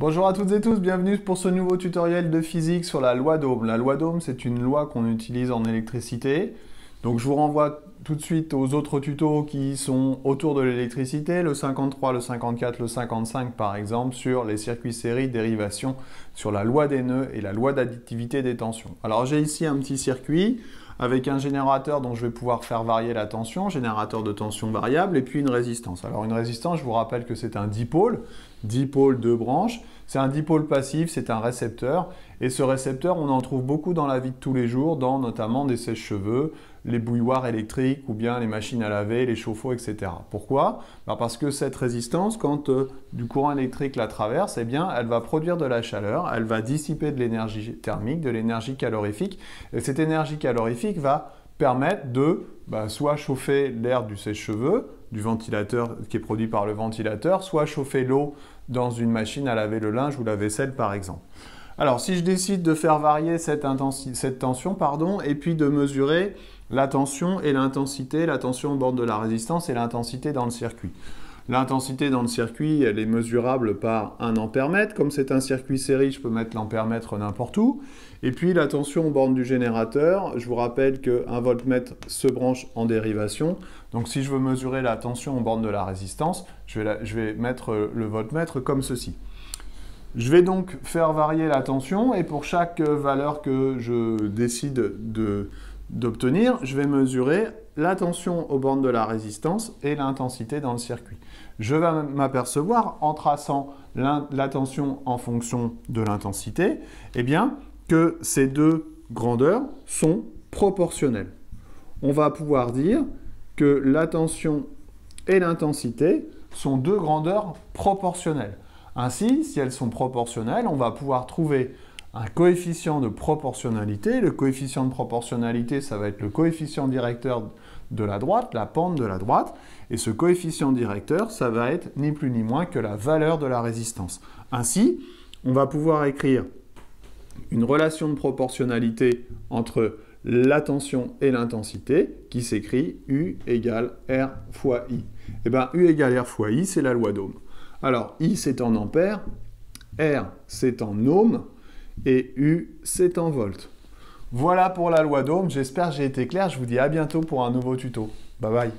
Bonjour à toutes et tous, bienvenue pour ce nouveau tutoriel de physique sur la loi d'Ohm. La loi d'Ohm, c'est une loi qu'on utilise en électricité. Donc je vous renvoie tout de suite aux autres tutos qui sont autour de l'électricité, le 53, le 54, le 55 par exemple, sur les circuits séries, dérivation, sur la loi des nœuds et la loi d'additivité des tensions. Alors j'ai ici un petit circuit avec un générateur dont je vais pouvoir faire varier la tension, générateur de tension variable, et puis une résistance. Alors une résistance, je vous rappelle que c'est un dipôle, deux branches. C'est un dipôle passif, c'est un récepteur. Et ce récepteur, on en trouve beaucoup dans la vie de tous les jours, dans notamment des sèche-cheveux, les bouilloires électriques ou bien les machines à laver, les chauffe-eau, etc. Pourquoi? Parce que cette résistance, quand du courant électrique la traverse, eh bien, elle va produire de la chaleur, elle va dissiper de l'énergie thermique, de l'énergie calorifique. Et cette énergie calorifique va permettre de soit chauffer l'air du sèche-cheveux, du ventilateur qui est produit par le ventilateur, soit chauffer l'eau dans une machine à laver le linge ou la vaisselle par exemple. Alors si je décide de faire varier cette tension et puis de mesurer la tension et l'intensité, la tension au bord de la résistance et l'intensité dans le circuit. L'intensité dans le circuit, elle est mesurable par 1 ampère-mètre. Comme c'est un circuit série, je peux mettre l'ampère-mètre n'importe où. Et puis la tension aux bornes du générateur, je vous rappelle qu'un voltmètre se branche en dérivation. Donc si je veux mesurer la tension aux bornes de la résistance, je vais mettre le voltmètre comme ceci. Je vais donc faire varier la tension et pour chaque valeur que je décide d'obtenir, je vais mesurer la tension aux bornes de la résistance et l'intensité dans le circuit. Je vais m'apercevoir, en traçant la tension en fonction de l'intensité, eh bien, que ces deux grandeurs sont proportionnelles. On va pouvoir dire que la tension et l'intensité sont deux grandeurs proportionnelles. Ainsi, si elles sont proportionnelles, on va pouvoir trouver un coefficient de proportionnalité. Le coefficient de proportionnalité, ça va être le coefficient directeur de la droite, la pente de la droite. Et ce coefficient directeur, ça va être ni plus ni moins que la valeur de la résistance. Ainsi, on va pouvoir écrire une relation de proportionnalité entre la tension et l'intensité qui s'écrit U égale R fois I. Et bien, U égale R fois I, c'est la loi d'Ohm. Alors, I, c'est en ampères, R, c'est en ohms, et U, c'est en volts. Voilà pour la loi d'Ohm. J'espère que j'ai été clair. Je vous dis à bientôt pour un nouveau tuto. Bye bye.